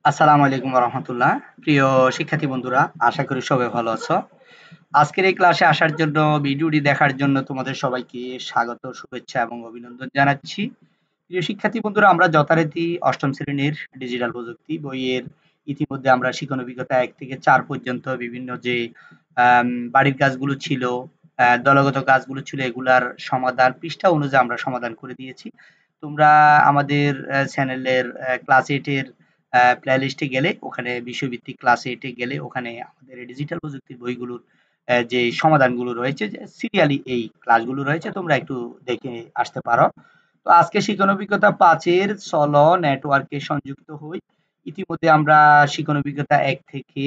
আসসালামু আলাইকুম রহমতুল্লাহ। প্রিয় শিক্ষার্থী বন্ধুরা, আশা করি সবাই ভালো আছো। আজকের এই ক্লাসে আসার জন্য, ভিডিওটি দেখার জন্য তোমাদের সবাইকে স্বাগত, শুভেচ্ছা এবং অভিনন্দন জানাচ্ছি। প্রিয় শিক্ষার্থী বন্ধুরা, আমরা যথারীতি অষ্টম শ্রেণীর ডিজিটাল প্রযুক্তি বইয়ের ইতিমধ্যে আমরা শিক্ষণ অভিজ্ঞতা ১ থেকে ৪ পর্যন্ত বিভিন্ন যে বাড়ির কাজগুলো ছিল, দলগত কাজগুলো ছিল, এগুলার সমাধান পৃষ্ঠা অনুযায়ী আমরা সমাধান করে দিয়েছি। তোমরা আমাদের চ্যানেলের ক্লাস 8 এর প্লেলিস্টে গেলে, ওখানে বিষয়ভিত্তিক ক্লাস 8 এ গেলে ওখানে আমাদের ডিজিটাল প্রযুক্তির বইগুলোর যে সমাধানগুলো রয়েছে, যে সিরিয়ালি এই ক্লাসগুলো রয়েছে, তোমরা একটু দেখে আসতে পারো। তো আজকে শিক্ষণ অভিজ্ঞতা ৫ এর চলো নেটওয়ার্কে সংযুক্ত হই। ইতিমধ্যে আমরা শিক্ষণ অভিজ্ঞতা ১ থেকে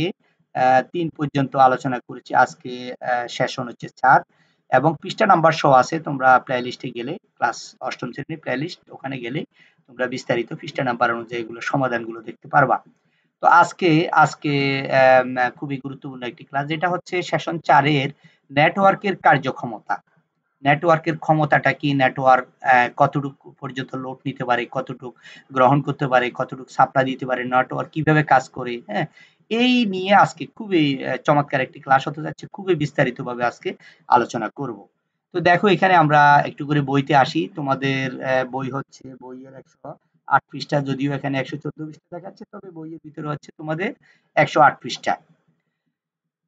৩ পর্যন্ত আলোচনা করেছি। আজকে সেশন হচ্ছে ৪ এবং পৃষ্ঠা নাম্বার সহ আছে। তোমরা প্লেলিস্টে গেলে, ক্লাস অষ্টম শ্রেণীর প্লেলিস্ট, ওখানে গেলে তোমরা বিস্তারিত পৃষ্ঠা নাম্বার অনুযায়ী এগুলো সমাধানগুলো দেখতে পারবা। তো আজকে আজকে খুবই গুরুত্বপূর্ণ একটি ক্লাস, যেটা হচ্ছে সেশন ৪ এর নেটওয়ার্কের কার্যক্ষমতা। নেটওয়ার্কের ক্ষমতাটা কি, নেটওয়ার্ক কতটুকু পর্যন্ত লোড নিতে পারে, কতটুক গ্রহণ করতে পারে, কতটুক সাপ্লাই দিতে পারে, নেটওয়ার্ক কিভাবে কাজ করে, হ্যাঁ? এই নিয়ে আজকে খুবই চমৎকার একটি ক্লাস হতে যাচ্ছে। খুবই বিস্তারিতভাবে আজকে আলোচনা করব। তো দেখো, এখানে আমরা একটু করে বইতে আসি। তোমাদের বই হচ্ছে বইয়ের ১০৮ পৃষ্ঠা, যদিও এখানে ১১৪ পৃষ্ঠা দেখাচ্ছে, তবে বইয়ের ভিতরে হচ্ছে তোমাদের ১০৮ পৃষ্ঠা।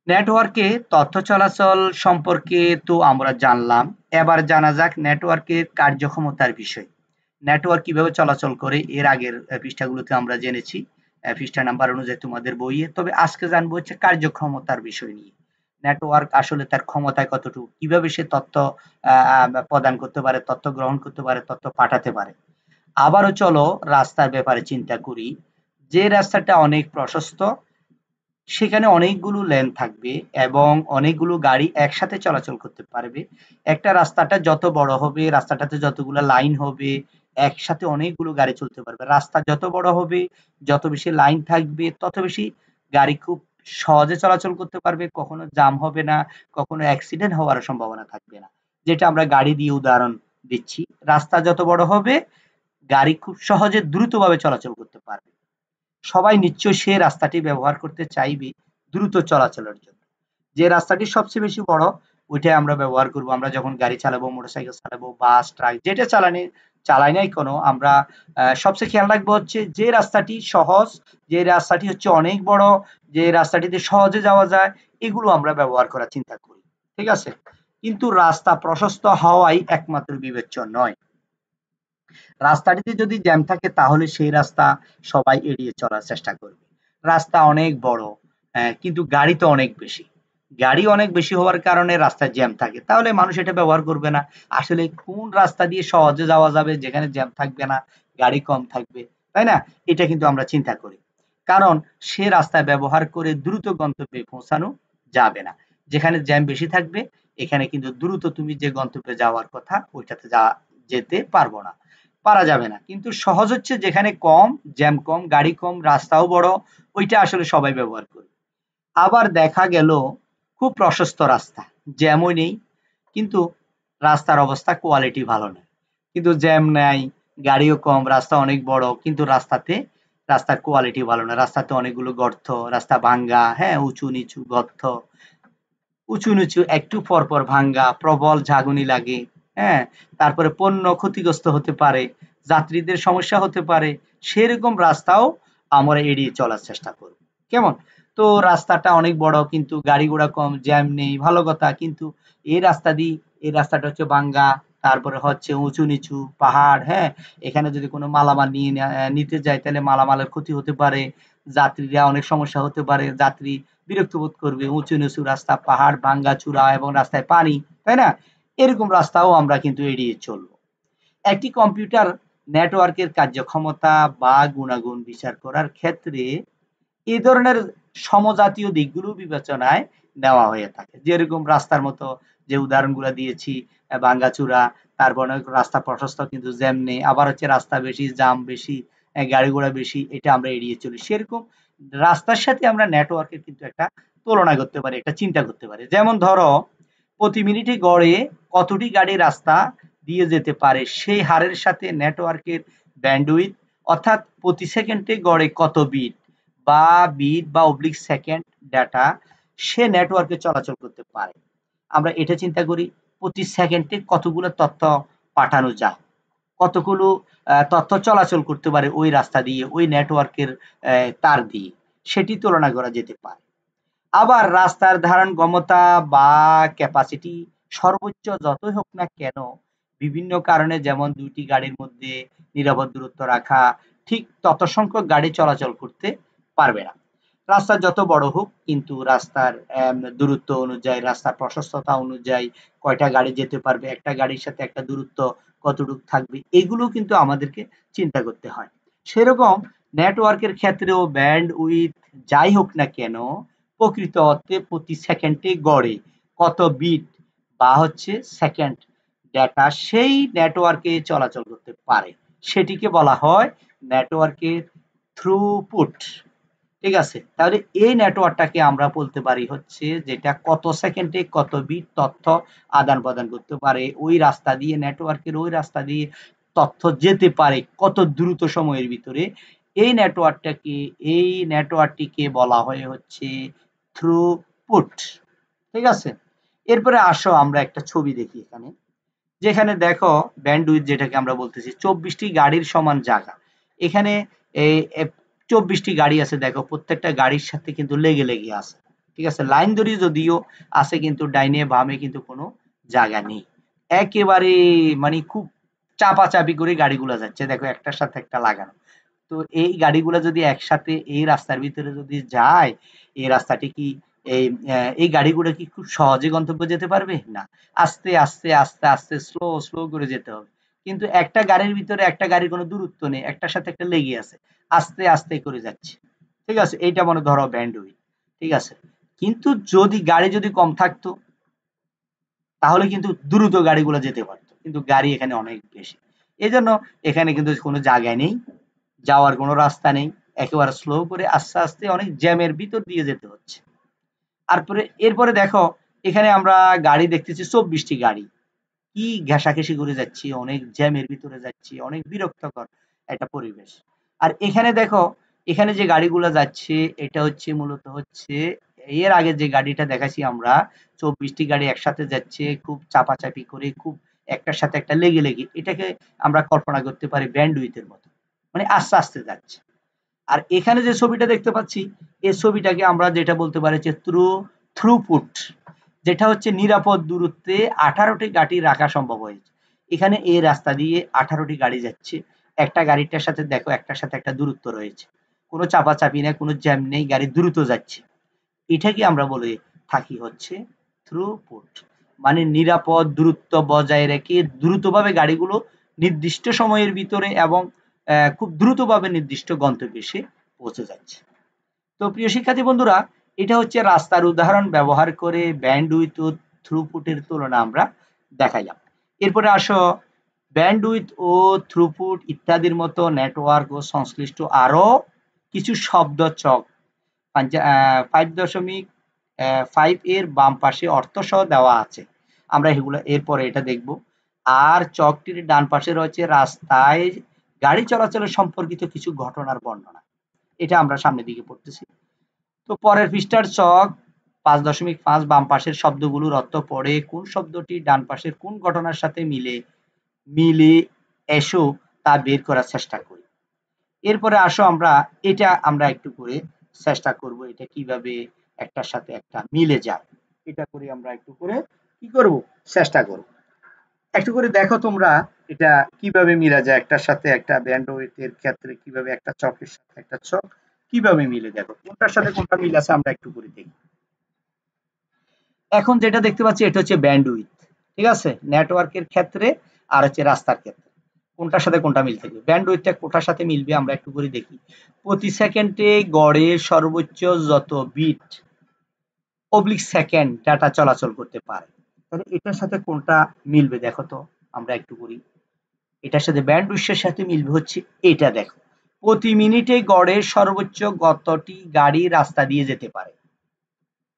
নেটওয়ার্কে তথ্য চলাচল সম্পর্কে তো আমরা জানলাম। এবার জানা যাক নেটওয়ার্কের কার্যক্ষমতার বিষয়। নেটওয়ার্ক কিভাবে চলাচল করে এর আগের পৃষ্ঠাগুলোতে আমরা জেনেছি, পৃষ্ঠা নাম্বার অনুযায়ী তোমাদের বইয়ে। তবে আজকে জানবো হচ্ছে কার্যক্ষমতার বিষয় নিয়ে। নেটওয়ার্ক আসলে তার ক্ষমতায় কতটুকু, কিভাবে সে তথ্য প্রদান করতে পারে, তথ্য গ্রহণ করতে পারে, তথ্য পাঠাতে পারে। আবারও চলো রাস্তার ব্যাপারে চিন্তা করি। যে রাস্তাটা অনেক প্রশস্ত, সেখানে অনেকগুলো লেন থাকবে এবং অনেকগুলো গাড়ি একসাথে চলাচল করতে পারবে। একটা রাস্তাটা যত বড় হবে, রাস্তাটাতে যতগুলো লাইন হবে, একসাথে অনেকগুলো গাড়ি চলতে পারবে। রাস্তা যত বড় হবে, যত বেশি লাইন থাকবে, তত বেশি গাড়ি খুব সহজে চলাচল করতে পারবে। কখনো জ্যাম হবে না, কখনো অ্যাক্সিডেন্ট হওয়ার সম্ভাবনা থাকবে না। যেটা আমরা গাড়ি দিয়ে উদাহরণ দিচ্ছি। রাস্তা যত বড় হবে, গাড়ি খুব সহজে দ্রুতভাবে চলাচল করতে পারবে। সবাই নিশ্চয়ই সে রাস্তাটি ব্যবহার করতে চাইবে দ্রুত চলাচলের জন্য। যে রাস্তাটি সবচেয়ে বেশি বড়, ওইটাই আমরা ব্যবহার করব। আমরা যখন গাড়ি চালাবো, মোটরসাইকেল চালাবো, বাস, ট্রাক, যেটা চালাই নাই কোনো, আমরা সবচেয়ে খেয়াল রাখবো হচ্ছে যে রাস্তাটি সহজ, যে রাস্তাটি হচ্ছে অনেক বড়, যে রাস্তাটিতে সহজে যাওয়া যায়, এগুলো আমরা ব্যবহার করার চিন্তা করি। ঠিক আছে? কিন্তু রাস্তা প্রশস্ত হওয়াই একমাত্র বিবেচ্য নয়। রাস্তাটিতে যদি জ্যাম থাকে, তাহলে সেই রাস্তা সবাই এড়িয়ে চলার চেষ্টা করবে। রাস্তা অনেক বড়, কিন্তু গাড়ি তো অনেক বেশি। গাড়ি অনেক বেশি হওয়ার কারণে রাস্তায় জ্যাম থাকে। তাহলে মানুষ এটা ব্যবহার করবে না। আসলে কোন রাস্তা দিয়ে সহজে যাওয়া যাবে, যেখানে জ্যাম থাকবে না, গাড়ি কম থাকবে, তাই না? এটা কিন্তু আমরা চিন্তা করি। কারণ সে রাস্তা ব্যবহার করে দ্রুত গন্তব্যে পৌঁছানো যাবে না। যেখানে জ্যাম বেশি থাকবে, এখানে কিন্তু দ্রুত তুমি যে গন্তব্যে যাওয়ার কথা, ওইটাতে যেতে পারবো না, পারা যাবে না। কিন্তু সহজ হচ্ছে যেখানে কম জ্যাম, কম গাড়ি, কম রাস্তাও বড়, ওইটা আসলে সবাই ব্যবহার করে। আবার দেখা গেল খুব প্রশস্ত রাস্তা, জ্যামও নেই, কিন্তু রাস্তার অবস্থা কোয়ালিটি ভালো নয়। কিন্তু জ্যাম নাই, গাড়িও কম, রাস্তা অনেক বড়, কিন্তু রাস্তার কোয়ালিটি ভালো না। রাস্তাতে অনেকগুলো গর্ত, রাস্তা ভাঙ্গা, হ্যাঁ, উঁচু নিচু গর্ত, উঁচু নিচু, একটু পর পর ভাঙ্গা, প্রবল ঝাঁকুনি লাগে, হ্যাঁ? তারপরে পণ্য ক্ষতিগ্রস্ত হতে পারে, যাত্রীদের সমস্যা হতে পারে। সেরকম রাস্তাও আমরা এড়িয়ে চলার চেষ্টা করব। কেমন? তো রাস্তাটা অনেক বড়, কিন্তু গাড়ি ঘোড়া কম, জ্যাম নেই, ভালো কথা। কিন্তু এই রাস্তাটা হচ্ছে ভাঙ্গা, তারপরে হচ্ছে উঁচু নিচু পাহাড়, হ্যাঁ? এখানে যদি কোনো মালামাল নিতে যায়, তাহলে মালামালের ক্ষতি হতে পারে। যাত্রীরা অনেক সমস্যা হতে পারে। যাত্রী বিরক্ত বোধ করবে। উঁচু নিচু রাস্তা, পাহাড়, ভাঙ্গাচুরা এবং রাস্তায় পানি, তাই না? এরকম রাস্তাও আমরা কিন্তু এড়িয়ে চলবো। একটি কম্পিউটার নেটওয়ার্কের কার্যক্ষমতা বা গুণাগুণ বিচার করার ক্ষেত্রে এই ধরনের সমজাতীয় দিকগুলো বিবেচনায় নেওয়া হয়ে থাকে। যেরকম রাস্তার মতো যে উদাহরণগুলো দিয়েছি, ভাঙ্গাচুরা, তারপর অনেক রাস্তা প্রশস্ত কিন্তু জ্যাম নেই। আবার হচ্ছে রাস্তা বেশি, জাম বেশি, গাড়ি ঘোড়া বেশি, এটা আমরা এড়িয়ে চলি। সেরকম রাস্তার সাথে আমরা নেটওয়ার্কের কিন্তু একটা তুলনা করতে পারি, একটা চিন্তা করতে পারি। যেমন ধরো, প্রতি মিনিটে গড়ে কতটি গাড়ি রাস্তা দিয়ে যেতে পারে, সেই হারের সাথে নেটওয়ার্কের ব্যান্ডউইথ, অর্থাৎ প্রতি সেকেন্ডে গড়ে কত বিট বা বিট বা অবলিক সেকেন্ড ডাটা সে নেটওয়ার্কে চলাচল করতে পারে। আমরা এটা চিন্তা করি প্রতি সেকেন্ডে কতগুলো তথ্য পাঠানো যায়, কতগুলো তথ্য চলাচল করতে পারে ওই রাস্তা দিয়ে, ওই নেটওয়ার্কের তার দিয়ে, সেটি তুলনা করা যেতে পারে। আবার রাস্তার ধারণ ক্ষমতা বা ক্যাপাসিটি সর্বোচ্চ যতই হোক না কেন, বিভিন্ন কারণে যেমন দুইটি গাড়ির মধ্যে নিরাপদ দূরত্ব রাখা, ঠিক তত সংখ্যক গাড়ি চলাচল করতে পারবে না। রাস্তা যত বড় হোক কিন্তু রাস্তার দূরত্ব অনুযায়ী, রাস্তার প্রশস্ততা অনুযায়ী কয়টা গাড়ি যেতে পারবে, একটা গাড়ির সাথে একটা দূরত্ব কতটুকু থাকবে, এগুলো কিন্তু আমাদেরকে চিন্তা করতে হয়। সেরকম নেটওয়ার্কের ক্ষেত্রেও ব্যান্ড উইথ যাই হোক না কেন, প্রকৃত অর্থে প্রতি সেকেন্ডে গড়ে কত বিট বা সেকেন্ড ডেটা সেই নেটওয়ার্কে চলাচল করতে পারে, সেটিকে বলা হয় নেটওয়ার্কের থ্রুপুট। ঠিক আছে, তাহলে এই নেটওয়ার্কটাকে আমরা বলতে পারি যেটা কত সেকেন্ডে কত বিট তথ্য আদান প্রদান করতে পারে, ওই রাস্তা দিয়ে, নেটওয়ার্কের ওই রাস্তা দিয়ে তথ্য যেতে পারে কত দ্রুত সময়ের ভিতরে, এই নেটওয়ার্কটিকে বলা হয় থ্রুপুট। ঠিক আছে, এরপরে আসো আমরা একটা ছবি দেখি এখানে, যেখানে দেখো ব্যান্ডউইথ যেটাকে আমরা বলতেছি 24টি গাড়ির সমান জায়গা। এখানে এই 24টি গাড়ি আছে, দেখো প্রত্যেকটা গাড়ির সাথে কিন্তু লেগে লেগে আছে। ঠিক আছে, লাইন ধরি যদিও আছে কিন্তু ডাইনে বামে কিন্তু কোনো জায়গা নেই, একেবারে মানে খুব চাপাচাপি করে গাড়িগুলো যাচ্ছে, দেখো একটার সাথে একটা লাগানো। তো এই গাড়িগুলো যদি একসাথে এই রাস্তার ভিতরে যদি যায়, এই রাস্তাটি কি এই গাড়িগুলো কি খুব সহজে গন্তব্যে যেতে পারবে? না, আস্তে আস্তে আস্তে আস্তে স্লো স্লো করে যেতে হবে। কিন্তু একটা গাড়ির ভিতরে একটা গাড়ির কোনো দূরত্ব নেই, একটার সাথে একটা লেগে আছে, আস্তে আস্তে করে যাচ্ছে। ঠিক আছে, এইটা মনে ধরো ব্যান্ডউইথ। ঠিক আছে, কিন্তু যদি গাড়ি যদি কম থাকতো তাহলে কিন্তু দ্রুত গাড়িগুলো যেতে পারতো, কিন্তু গাড়ি এখানে অনেক বেশি, এই জন্য এখানে কিন্তু কোনো জায়গায় নেই, যাওয়ার কোনো রাস্তা নেই, একেবারে স্লো করে আস্তে আস্তে অনেক জ্যামের ভিতর দিয়ে যেতে হচ্ছে। এরপরে দেখো এখানে আমরা গাড়ি দেখতেছি 24টি গাড়ি, কি ঘেঁষাঘেঁষি করে যাচ্ছি, অনেক জ্যামের ভিতরে যাচ্ছি, অনেক বিরক্তকর একটা পরিবেশ। আর এখানে দেখো, এখানে যে গাড়িগুলো যাচ্ছে এটা মূলত এর আগে যে গাড়িটা দেখাচ্ছি আমরা, 24টি গাড়ি একসাথে যাচ্ছে খুব চাপাচাপি করে, খুব একটার সাথে একটা লেগে লেগে, এটাকে আমরা কল্পনা করতে পারি ব্যান্ডউইথের মতো, মানে আস্তে আস্তে যাচ্ছে। আর এখানে যে ছবিটা দেখতে পাচ্ছি, এই ছবিটাকে আমরা যেটা বলতে পারি যে থ্রুপুট, যেটা নিরাপদ দূরত্বে 18টি গাড়ি রাখা সম্ভব হয়েছে। এখানে এই রাস্তা দিয়ে 18টি গাড়ি যাচ্ছে, একটা গাড়িটার সাথে দেখো একটার সাথে একটা দূরত্ব রয়েছে, কোনো চাপাচাপি নেই, কোনো জ্যাম নেই, গাড়ি দ্রুত যাচ্ছে। এটাকে আমরা বলে থাকি থ্রুপুট, মানে নিরাপদ দূরত্ব বজায় রেখে দ্রুতভাবে গাড়িগুলো নির্দিষ্ট সময়ের ভিতরে এবং খুব দ্রুতভাবে নির্দিষ্ট গন্তব্যে এসে পৌঁছে যাচ্ছে। তো প্রিয় শিক্ষার্থী বন্ধুরা, এটা রাস্তার উদাহরণ ব্যবহার করে ব্যান্ডউইথ ও থ্রুপুটের তুলনা আমরা দেখাইলাম। এরপরে আসো ব্যান্ডউইথ ও থ্রুপুট ইত্যাদির মতো নেটওয়ার্ক ও সংশ্লিষ্ট আরো কিছু শব্দ চক 5.5 এর বাম পাশে অর্থ সহ দেওয়া আছে, আমরা এগুলো এরপরে এটা দেখব। আর চকটির ডান পাশে রয়েছে রাস্তায় গাড়ি চলাচলের সম্পর্কিত কিছু ঘটনার বর্ণনা, এটা আমরা সামনের দিকে পড়তেছি। তো পরের পৃষ্ঠার চক 5.5 বাম পাশের শব্দগুলোর অর্থ পড়ে কোন শব্দটি ডান পাশের কোন ঘটনার সাথে মিলে এসো তা বের করার চেষ্টা করি। এরপরে আসো আমরা একটু করে চেষ্টা করব এটা কিভাবে একটার সাথে একটা মিলে যায়, এটা করে আমরা একটু করে কি করব, চেষ্টা করব। একটু করে দেখো তোমরা এটা কিভাবে মিলা যায়, একটার সাথে একটা ব্যান্ডউইথের ক্ষেত্রে কিভাবে একটা চকের সাথে একটা চক কিভাবে মিলে, দেখো কোনটার সাথে কোনটা মিল আছে আমরা একটু করে দেখি। এখন যেটা দেখতে পাচ্ছি এটা ব্যান্ডউইথ, ঠিক আছে, নেটওয়ার্কের ক্ষেত্রে আর রাস্তার ক্ষেত্রে কোনটার সাথে কোনটা মিল থাকবে, ব্যান্ডউইথটা কোনটার সাথে মিলবে আমরা একটু করে দেখি। প্রতি সেকেন্ডে গড়ে সর্বোচ্চ যত বিট অবলিক সেকেন্ড ডাটা চলাচল করতে পারে, তাহলে এটার সাথে কোনটা মিলবে দেখো তো, আমরা একটু করি। এটার সাথে ব্যান্ডউইথের সাথে মিলবে এটা, দেখো প্রতি মিনিটে গড়ে সর্বোচ্চ কতটি গাড়ি রাস্তা দিয়ে যেতে পারে,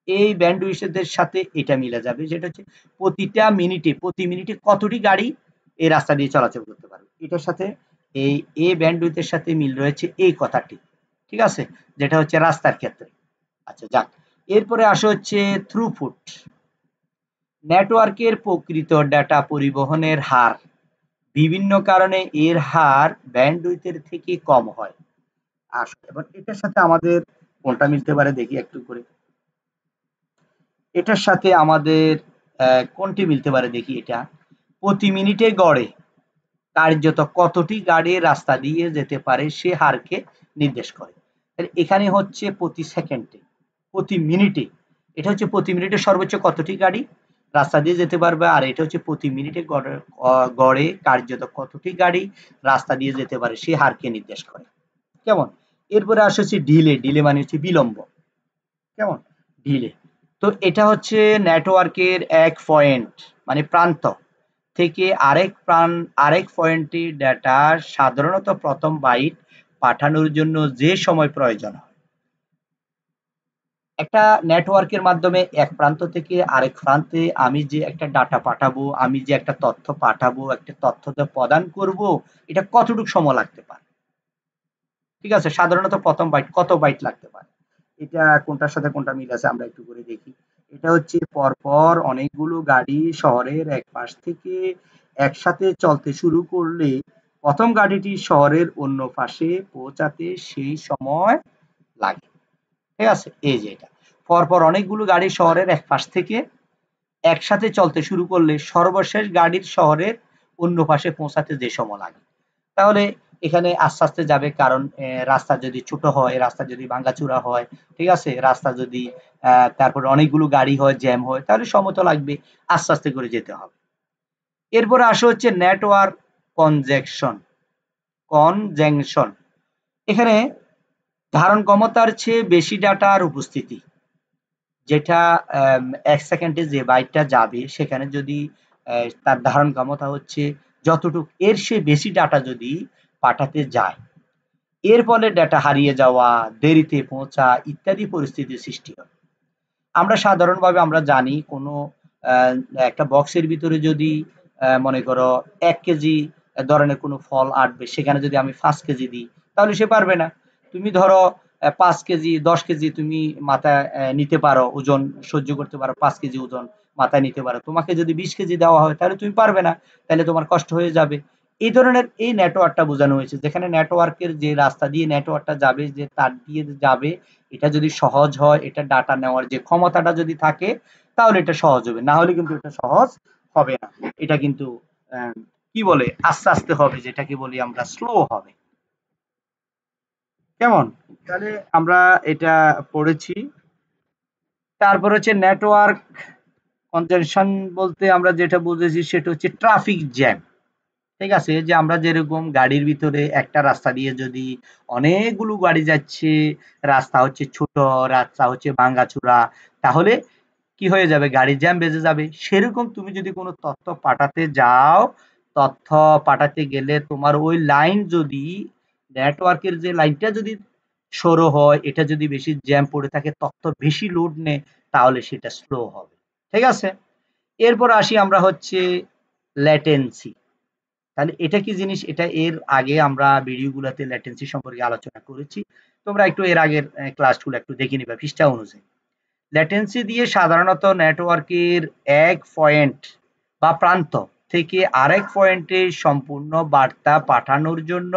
এই ব্যান্ডউইথের সাথে এটা মিলে যাবে, যেটা প্রতি মিনিটে কতটি গাড়ি এই রাস্তা দিয়ে চলাচল করতে পারবে, এটার সাথে এই ব্যান্ডউইথের সাথে মিল রয়েছে এই কথাটি। ঠিক আছে, যেটা হচ্ছে রাস্তার ক্ষেত্রে। আচ্ছা যাক, এরপরে আসে হচ্ছে থ্রুপুট। নেটওয়ার্কের প্রকৃত ডেটা পরিবহনের হার, বিভিন্ন কারণে এর হার ব্যান্ডউইথের থেকে কম হয়। আসলে এবার এটার সাথে আমাদের কোনটা মিলতে পারে দেখি একটু করে। এটার সাথে আমাদের কোনটি মিলতে পারে দেখি। এটা প্রতি মিনিটে গড়ে কার্যত কতটি গাড়ি রাস্তা দিয়ে যেতে পারে সে হারকে নির্দেশ করে। এখানে হচ্ছে প্রতি সেকেন্ডে, প্রতি মিনিটে। এটা হচ্ছে প্রতি মিনিটে সর্বোচ্চ কতটি গাড়ি রাস্তা দিয়ে যেতে পারবে, আর এটা হচ্ছে প্রতি মিনিটে গড়ে কার্যত কতটি গাড়ি রাস্তা দিয়ে যেতে পারে সে হারকে নির্দেশ করে। কেমন? এরপরে আসে হচ্ছে ডিলে। ডিলে মানে হচ্ছে বিলম্ব। কেমন? ডিলে। তো এটা হচ্ছে নেটওয়ার্কের এক পয়েন্ট মানে প্রান্ত থেকে আরেক পয়েন্টে ডেটা সাধারণত প্রথম বাইট পাঠানোর জন্য যে সময় প্রয়োজন হয়। একটা নেটওয়ার্কের মাধ্যমে এক প্রান্ত থেকে আরেক প্রান্তে আমি যে একটা ডাটা পাঠাবো, আমি যে একটা তথ্য পাঠাবো, একটা তথ্য প্রদান করব, এটা কতটুকু সময় লাগতে পারে? ঠিক আছে, সাধারণত প্রথম বাইট কত বাইট লাগতে পারে? এটা কোনটার সাথে কোনটা মিল আছে আমরা একটু করে দেখি। এটা হচ্ছে পরপর অনেকগুলো গাড়ি শহরের এক পাশ থেকে একসাথে চলতে শুরু করলে প্রথম গাড়িটি শহরের অন্য পাশে পৌঁছাতে সেই সময় লাগে। ঠিক আছে, এই যে এটা পরপর অনেকগুলো গাড়ি শহরের এক পাশ থেকে একসাথে চলতে শুরু করলে সর্বশেষ গাড়ির শহরের অন্য পাশে পৌঁছাতে যে সময় লাগে। তাহলে এখানে আস্তে আস্তে যাবে, কারণ রাস্তা যদি ছোট হয়, রাস্তা যদি ভাঙাচোরা হয়, ঠিক আছে, রাস্তা যদি তারপরে অনেকগুলো গাড়ি হয়, জ্যাম হয়, তাহলে সময় তো লাগবে, আস্তে আস্তে করে যেতে হবে। এরপরে আসে হচ্ছে নেটওয়ার্ক কনজেকশন। কনজেকশন এখানে ধারণ ক্ষমতার চেয়ে বেশি ডাটার উপস্থিতি, যেটা এক সেকেন্ডে যে বাইটটা যাবে সেখানে যদি তার ধারণ ক্ষমতা হচ্ছে যতটুক, এর চেয়ে বেশি ডাটা যদি পাঠাতে যায়, এর ফলে ডেটা হারিয়ে যাওয়া, দেরিতে পৌঁছা ইত্যাদি পরিস্থিতির সৃষ্টি হয়। আমরা সাধারণভাবে আমরা জানি কোনো আহ, একটা বক্সের ভিতরে যদি মনে করো 1 কেজি ধরনের কোনো ফল আটবে, সেখানে যদি আমি 5 কেজি দিই তাহলে সে পারবে না। তুমি ধরো 5 কেজি 10 কেজি তুমি মাথায় নিতে পারো, ওজন সহ্য করতে পারো, 5 কেজি ওজন মাথায় নিতে পারো। তোমাকে যদি 20 কেজি দেওয়া হয় তাহলে তুমি পারবে না, তাহলে তোমার কষ্ট হয়ে যাবে। এই ধরনের এই নেটওয়ার্কটা বোঝানো হয়েছে, যেখানে নেটওয়ার্কের যে রাস্তা দিয়ে নেটওয়ার্কটা যাবে, যে তার দিয়ে যাবে, এটা যদি সহজ হয়, এটা ডাটা নেওয়ার যে ক্ষমতাটা যদি থাকে, তাহলে এটা সহজ হবে, না হলে কিন্তু এটা সহজ হবে না। এটা কিন্তু আহ, কি বলে আস্তে আস্তে হবে, যেটাকে বলি আমরা স্লো হবে। কেমন? তাহলে আমরা এটা পড়েছি। তারপর হচ্ছে নেটওয়ার্ক কনজেশন বলতে আমরা যেটা বুঝেছি সেটা হচ্ছে ট্রাফিক জ্যাম। ঠিক আছে, যে আমরা যেরকম গাড়ির ভিতরে একটা রাস্তা দিয়ে যদি অনেকগুলো গাড়ি যাচ্ছে, রাস্তা হচ্ছে ছোট, রাস্তা হচ্ছে ভাঙাচোরা, তাহলে কি হয়ে যাবে, গাড়ির জ্যাম বেজে যাবে। সেরকম তুমি যদি কোনো তথ্য পাঠাতে যাও, তথ্য পাঠাতে গেলে তোমার ওই লাইন যদি, নেটওয়ার্কের যে লাইনটা যদি সরু হয়, এটা যদি বেশি জ্যাম পড়ে থাকে, তথ্য বেশি লোড নেয়, তাহলে সেটা স্লো হবে। ঠিক আছে, এরপর আসি আমরা হচ্ছে ল্যাটেন্সি। তাহলে এটা কি জিনিস, এটা এর আগে আমরা ভিডিওগুলোতে ল্যাটেন্সি সম্পর্কে আলোচনা করেছি, তোমরা একটু এর আগের ক্লাসগুলো একটু দেখে নিবা পৃষ্ঠা অনুযায়ী। ল্যাটেন্সি দিয়ে সাধারণত নেটওয়ার্কের এক পয়েন্ট বা প্রান্ত থেকে আরেক পয়েন্টে সম্পূর্ণ বার্তা পাঠানোর জন্য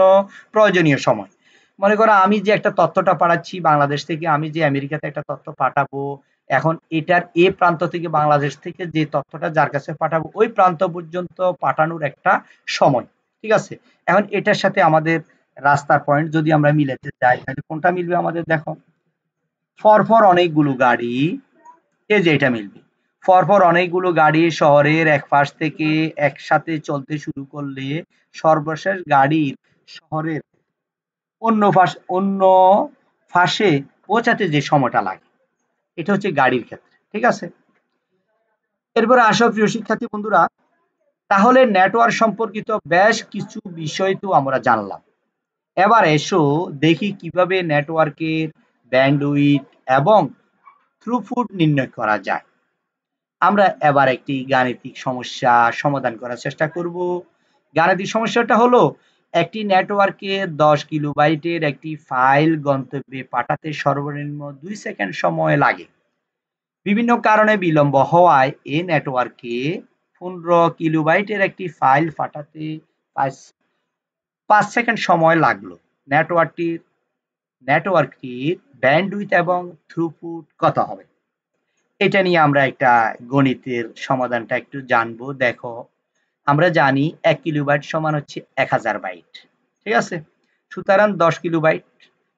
প্রয়োজনীয় সময়। মনে করো আমি যে একটা তথ্যটা পাঠাচ্ছি বাংলাদেশ থেকে, আমি যে আমেরিকাতে একটা তথ্য পাঠাবো, এখন এটার এ প্রান্ত থেকে বাংলাদেশ থেকে যে তথ্যটা যার কাছে পাঠাবো, ওই প্রান্ত পর্যন্ত পাঠানোর একটা সময়। ঠিক আছে, এখন এটার সাথে আমাদের রাস্তার পয়েন্ট যদি আমরা মিলাতে চাই, তাহলে কোনটা মিলবে আমাদের দেখো। পরপর অনেকগুলো গাড়ি, এই যে এটা মিলবে। পরপর অনেকগুলো গাড়ি শহরের এক পাশ থেকে একসাথে চলতে শুরু করলে সর্বশেষ গাড়ির শহরের অন্য পাশে পৌঁছাতে যে সময়টা লাগে, এটা হচ্ছে গাড়ির ক্ষেত্রে। ঠিক আছে, এরপরে আসো প্রিয় শিক্ষার্থী বন্ধুরা, তাহলে নেটওয়ার্ক সম্পর্কিত বেশ কিছু বিষয় তো আমরা জানলাম। এবার এসো দেখি কিভাবে নেটওয়ার্কের ব্যান্ডউইথ এবং থ্রুপুট নির্ণয় করা যায়। আমরা এবার একটি গাণিতিক সমস্যা সমাধান করার চেষ্টা করব। গাণিতিক সমস্যাটা হলো, একটি নেটওয়ার্কে 10 কিলোবাইটের একটি ফাইল গন্তব্যে পাঠাতে সর্বনিম্ন 2 সেকেন্ড সময় লাগে। বিভিন্ন কারণে বিলম্ব হওয়ায় এই নেটওয়ার্কে 15 কিলোবাইটের একটি ফাইল পাঠাতে 5 সেকেন্ড সময় লাগলো। নেটওয়ার্কটির ব্যান্ডউইথ এবং থ্রুপুট কত হবে? এটা নিয়ে আমরা একটা গণিতের সমাধানটা একটু জানবো। দেখো, আমরা জানি 1 কিলোবাইট সমান হচ্ছে 1000 বাইট। ঠিক আছে? সুতরাং 10 কিলোবাইট,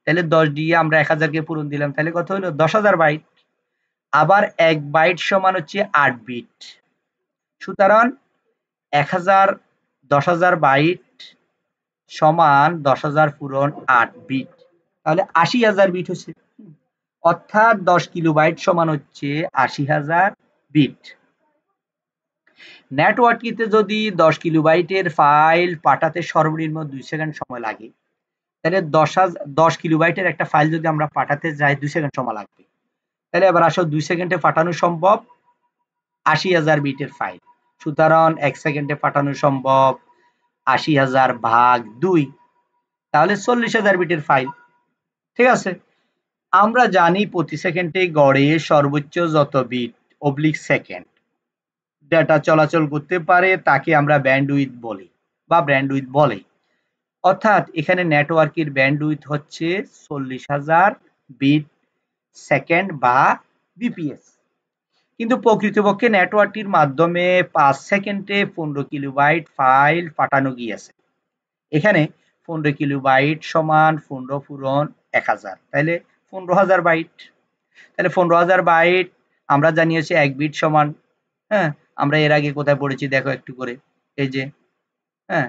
তাহলে 10 দিয়ে আমরা 1000 কে পূরণ দিলাম, তাহলে কত হলো? 10000 বাইট। আবার 1 বাইট সমান হচ্ছে 8 বিট। সুতরাং 1000 10000 বাইট সমান 10000 পূরণ 8 বিট, তাহলে 80000 বিট হচ্ছে। অর্থাৎ 10 কিলোবাইট সমান হচ্ছে 80000 বিট। নেটওয়ার্কটিতে যদি 10 কিলোবাইটের ফাইল পাঠাতে সর্বনিম্ন 2 সেকেন্ড সময় লাগে, তাহলে 10 কিলোবাইটের একটা ফাইল যদি আমরা পাঠাতে যাই 2 সেকেন্ড সময় লাগবে। তাহলে এবার আসো 2 সেকেন্ডে পাঠানো সম্ভব 80000 বিটের ফাইল। সুতরাং 1 সেকেন্ডে পাঠানো সম্ভব 80000 ভাগ 2, তাহলে 40000 বিটের ফাইল। ঠিক আছে? আমরা জানি প্রতি সেকেন্ডে গড়ে সর্বোচ্চ যত বিট অবলিক সেকেন্ড ডেটা চলাচল করতে পারে তাকে আমরা ব্যান্ডউইথ বলি বা ব্যান্ডউইথ বলে। অর্থাৎ এখানে নেটওয়ার্কের ব্যান্ডউইথ হচ্ছে 40000 বিট সেকেন্ড বা বিপিএস। কিন্তু প্রকৃতপক্ষে নেটওয়ার্কটির মাধ্যমে 5 সেকেন্ডে 15 কিলোবাইট ফাইল পাঠানো গিয়েছে। এখানে 15 কিলোবাইট সমান 15 পূরণ 1000, তাহলে 15000 বাইট। তাহলে 15000 বাইট আমরা জানিয়েছি 1 বিট সমান, হ্যাঁ, আমরা এর আগে কোথায় পড়েছি দেখো একটু করে, এই যে, হ্যাঁ,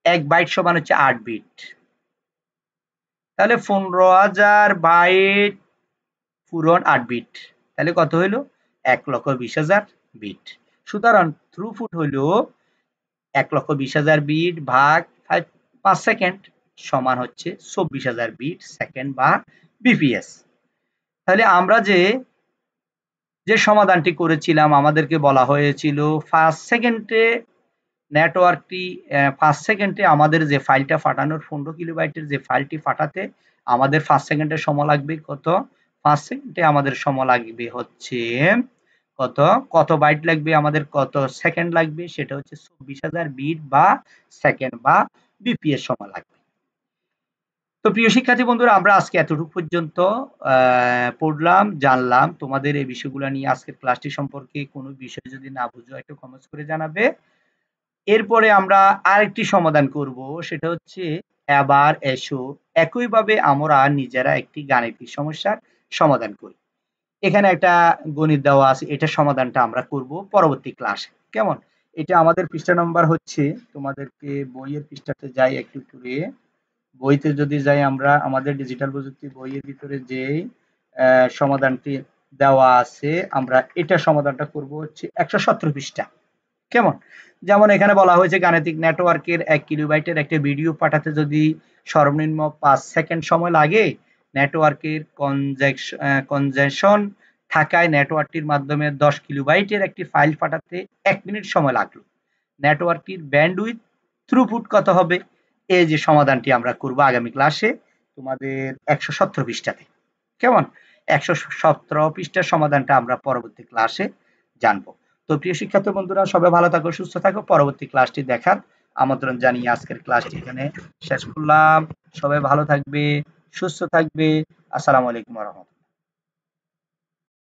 1 বাইট সমান হচ্ছে 8 বিট। তাহলে 15000 বাইট পূরণ 8 বিট, তাহলে কত হইল? 1,20,000 বিট। সুতরাং থ্রুপুট হইল 1,20,000 বিট ভাগ 5 সেকেন্ড সমান হচ্ছে 24,000 বিট সেকেন্ড বা বিপিএস। তাহলে আমরা যে সমাধানটি করেছিলাম আমাদেরকে বলা হয়েছিল 5 সেকেন্ডে নেটওয়ার্কটি 5 সেকেন্ডে আমাদের যে ফাইলটা পাঠানোর 15 কিলোবাইটের যে ফাইলটি পাঠাতে আমাদের 5 সেকেন্ডের সময় লাগবে কত? 5 সেকেন্ডে আমাদের সময় লাগবে হচ্ছে কত বাইট লাগবে, আমাদের কত সেকেন্ড লাগবে, সেটা হচ্ছে 24,000 বিট বা সেকেন্ড বা বিপিএস সময় লাগবে। তো প্রিয় শিক্ষার্থী বন্ধুরা, আমরা আজকে এতটুকু পর্যন্ত পড়লাম, জানলাম। তোমাদের এই বিষয়গুলো নিয়ে আজকের ক্লাসটি সম্পর্কে কোনো বিষয় যদি না বুঝো একটু কমেন্টস করে জানাবে। এরপরে আমরা আরেকটি সমাধান করব, সেটা হচ্ছে এবার এসো একইভাবে আমরা নিজেরা একটি গাণিতিক সমস্যার সমাধান করি। এখানে একটা গণিত দেওয়া আছে, এটা সমাধানটা আমরা করব পরবর্তী ক্লাসে। কেমন? এটা আমাদের পৃষ্ঠা নম্বর হচ্ছে, তোমাদেরকে বইয়ের পৃষ্ঠাতে যাই একটু করে, বইতে যদি যাই আমরা আমাদের ডিজিটাল প্রযুক্তি বইয়ের ভিতরে যে সমাধানটি দেওয়া আছে, আমরা এটা সমাধানটা করব হচ্ছে 117 পৃষ্ঠা। কেমন? যেমন এখানে বলা হয়েছে গাণিতিক নেটওয়ার্কের 1 কিলোবাইটের একটা ভিডিও পাঠাতে যদি সর্বনিম্ন 5 সেকেন্ড সময় লাগে, নেটওয়ার্কের কনজেশন থাকায় নেটওয়ার্কটির মাধ্যমে 10 কিলোবাইটের একটি ফাইল পাঠাতে 1 মিনিট সময় লাগলো। নেটওয়ার্কটির ব্যান্ডউইথ থ্রুপুট কত হবে? এই যে সমাধানটি আমরা করব আগামী ক্লাসে তোমাদের 117 পৃষ্ঠাতে। কেমন? 117 পৃষ্ঠার সমাধানটা আমরা পরবর্তী ক্লাসে জানবো। তো প্রিয় শিক্ষার্থী বন্ধুরা, সবাই ভালো থাকো, সুস্থ থাকো। পরবর্তী ক্লাসটি দেখার আমন্ত্রণ জানিয়ে আজকের ক্লাসটি এখানে শেষ করলাম। সবাই ভালো থাকবে, সুস্থ থাকবে। আসসালামু আলাইকুম ওয়া রাহমাতুল্লাহ।